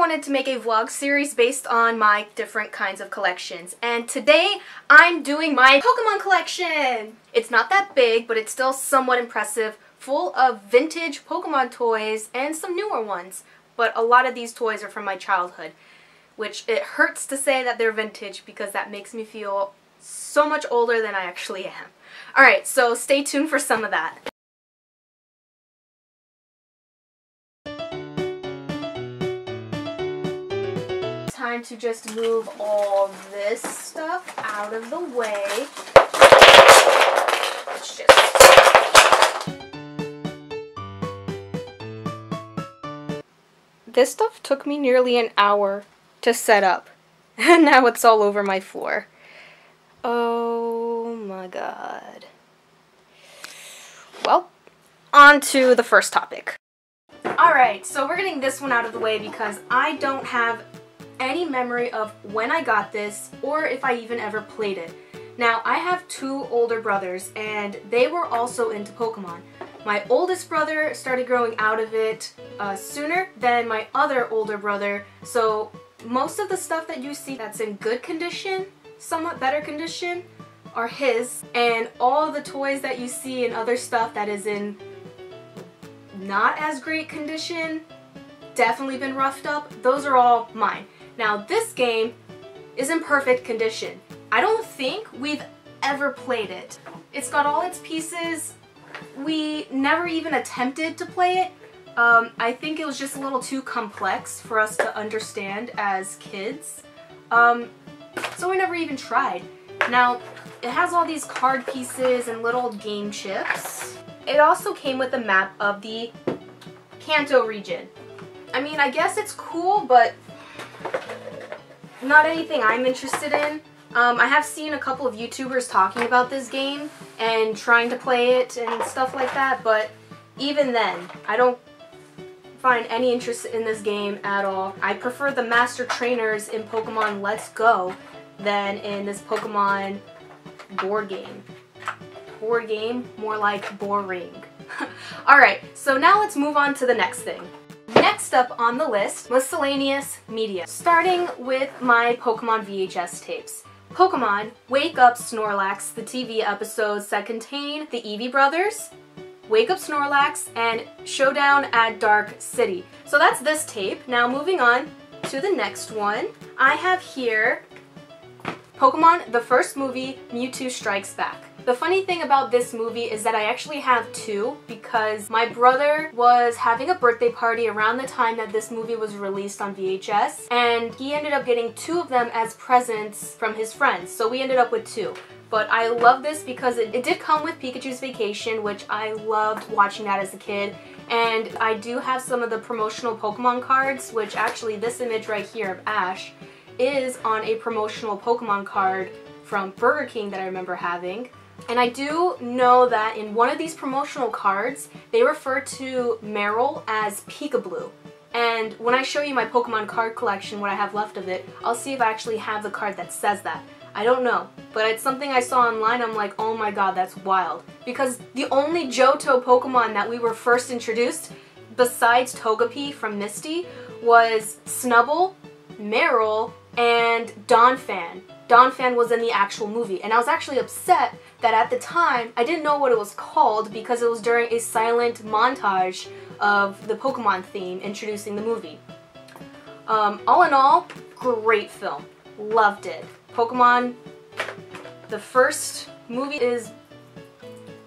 wanted to make a vlog series based on my different kinds of collections, and today I'm doing my Pokemon collection! It's not that big, but it's still somewhat impressive, full of vintage Pokemon toys and some newer ones, but a lot of these toys are from my childhood, which it hurts to say that they're vintage because that makes me feel so much older than I actually am. Alright, so stay tuned for some of that. Time to just move all this stuff out of the way. Let's just... This stuff took me nearly an hour to set up, and now it's all over my floor. Oh my god. Well, on to the first topic. Alright, so we're getting this one out of the way because I don't have any memory of when I got this or if I even ever played it. Now, I have two older brothers and they were also into Pokemon. My oldest brother started growing out of it sooner than my other older brother, so most of the stuff that you see that's in good condition, somewhat better condition, are his, and all the toys that you see and other stuff that is in not as great condition, definitely been roughed up, those are all mine. Now, this game is in perfect condition. I don't think we've ever played it. It's got all its pieces. We never even attempted to play it. I think it was just a little too complex for us to understand as kids. So we never even tried. Now, it has all these card pieces and little game chips. It also came with a map of the Kanto region. I mean, I guess it's cool, but not anything I'm interested in. I have seen a couple of YouTubers talking about this game and trying to play it and stuff like that, but even then, I don't find any interest in this game at all. I prefer the Master Trainers in Pokemon Let's Go than in this Pokemon board game. Board game? More like boring. Alright, so now let's move on to the next thing. Next up on the list, miscellaneous media. Starting with my Pokemon VHS tapes. Pokemon Wake Up Snorlax, the TV episodes that contain the Eevee brothers, Wake Up Snorlax, and Showdown at Dark City. So that's this tape. Now moving on to the next one, I have here Pokemon, the first movie, Mewtwo Strikes Back. The funny thing about this movie is that I actually have two because my brother was having a birthday party around the time that this movie was released on VHS, and he ended up getting two of them as presents from his friends, so we ended up with two. But I love this because it did come with Pikachu's Vacation, which I loved watching that as a kid, and I do have some of the promotional Pokemon cards, which actually this image right here of Ash is on a promotional Pokemon card from Burger King that I remember having. And I do know that in one of these promotional cards, they refer to Meryl as Peekaboo. And when I show you my Pokemon card collection, what I have left of it, I'll see if I actually have the card that says that. I don't know, but it's something I saw online. I'm like, oh my god, that's wild. Because the only Johto Pokemon that we were first introduced, besides Togepi from Misty, was Snubbull, Meryl, and Donphan. Donphan was in the actual movie, and I was actually upset that at the time I didn't know what it was called because it was during a silent montage of the Pokemon theme introducing the movie. All in all, great film. Loved it. Pokemon, the first movie is...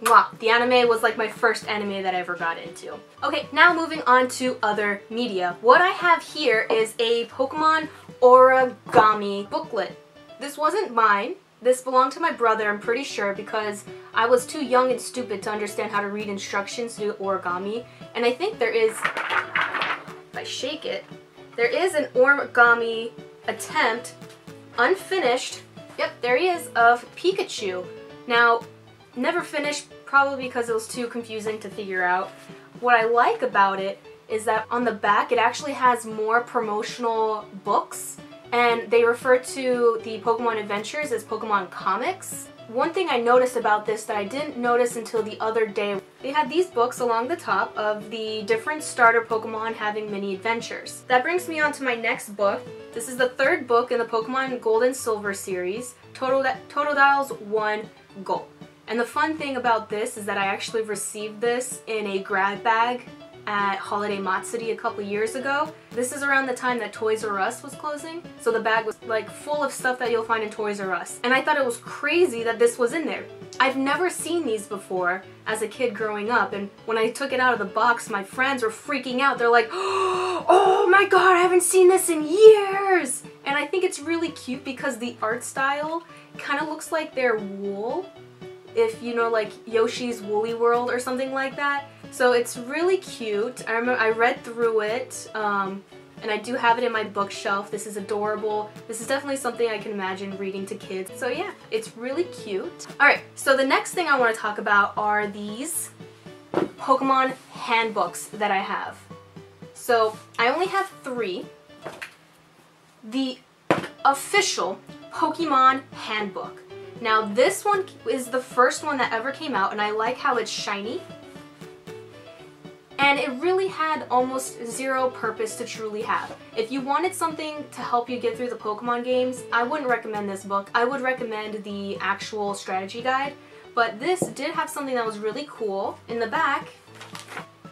Wow, the anime was like my first anime that I ever got into. Okay, now moving on to other media. What I have here is a Pokemon Origami booklet. This wasn't mine. This belonged to my brother, I'm pretty sure, because I was too young and stupid to understand how to read instructions to do origami. And I think there is, if I shake it, there is an origami attempt, unfinished, yep, there he is, of Pikachu. Now, never finished, probably because it was too confusing to figure out. What I like about it is that on the back, it actually has more promotional books, and they refer to the Pokemon Adventures as Pokemon Comics. One thing I noticed about this that I didn't notice until the other day, they had these books along the top of the different starter Pokemon having mini adventures. That brings me on to my next book. This is the third book in the Pokemon Gold and Silver series, Totodile's 1 Gold. And the fun thing about this is that I actually received this in a grab bag at Holiday Matsuri a couple years ago. This is around the time that Toys R Us was closing, so the bag was like full of stuff that you'll find in Toys R Us. And I thought it was crazy that this was in there. I've never seen these before as a kid growing up, and when I took it out of the box, my friends were freaking out. They're like, oh my god, I haven't seen this in years! And I think it's really cute because the art style kind of looks like they're wool. If you know, like Yoshi's Woolly World or something like that. So it's really cute. I remember I read through it, and I do have it in my bookshelf. This is adorable. This is definitely something I can imagine reading to kids. So yeah, it's really cute. Alright, so the next thing I want to talk about are these Pokemon handbooks that I have. So I only have 3. The official Pokemon Handbook. Now this one is the first one that ever came out, and I like how it's shiny. And it really had almost zero purpose to truly have. If you wanted something to help you get through the Pokemon games, I wouldn't recommend this book. I would recommend the actual strategy guide. But this did have something that was really cool. In the back,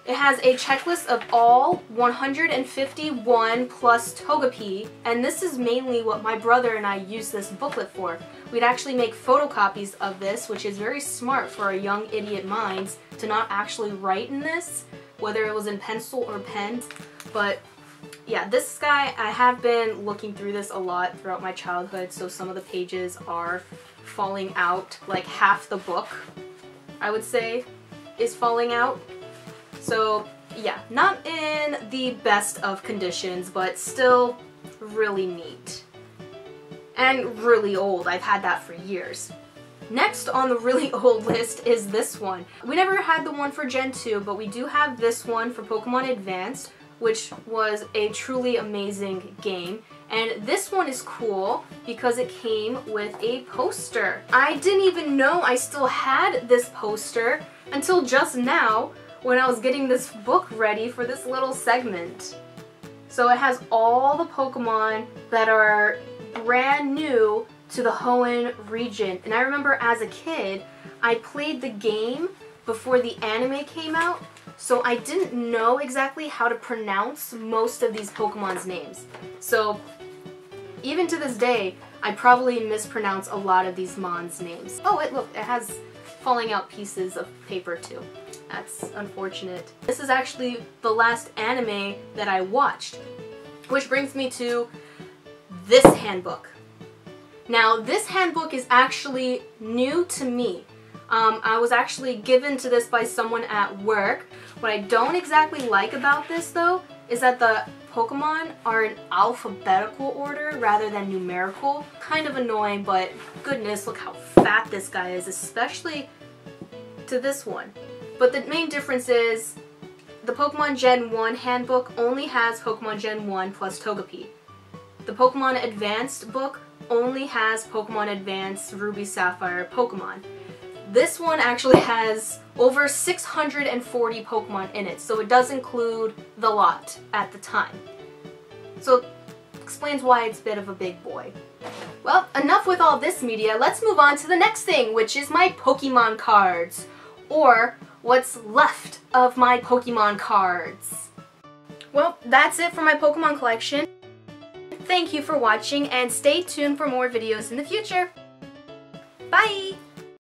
it has a checklist of all 151 plus Togepi, and this is mainly what my brother and I use this booklet for. We'd actually make photocopies of this, which is very smart for our young idiot minds to not actually write in this, whether it was in pencil or pen. But yeah, this guy, I have been looking through this a lot throughout my childhood, so some of the pages are falling out. Like half the book, I would say, is falling out. So yeah, not in the best of conditions, but still really neat. And really old. I've had that for years. Next on the really old list is this one. We never had the one for Gen 2, but we do have this one for Pokemon Advanced, which was a truly amazing game. And this one is cool because it came with a poster. I didn't even know I still had this poster until just now when I was getting this book ready for this little segment. So it has all the Pokemon that are brand new to the Hoenn region. And I remember as a kid, I played the game before the anime came out, so I didn't know exactly how to pronounce most of these Pokemon's names. So even to this day, I probably mispronounce a lot of these Mons names. Oh, look, it has falling out pieces of paper too. That's unfortunate. This is actually the last anime that I watched, which brings me to this handbook. Now, this handbook is actually new to me. I was actually given to this by someone at work. What I don't exactly like about this, though, is that the Pokemon are in alphabetical order rather than numerical. Kind of annoying, but goodness, look how fat this guy is, especially to this one. But the main difference is the Pokemon Gen 1 handbook only has Pokemon Gen 1 plus Togepi. The Pokemon Advanced book only has Pokemon Advanced Ruby Sapphire Pokemon. This one actually has over 640 Pokemon in it, so it does include the lot at the time. So it explains why it's a bit of a big boy. Well, enough with all this media, let's move on to the next thing, which is my Pokemon cards, or what's left of my Pokemon cards. Well, that's it for my Pokemon collection. Thank you for watching, and stay tuned for more videos in the future. Bye!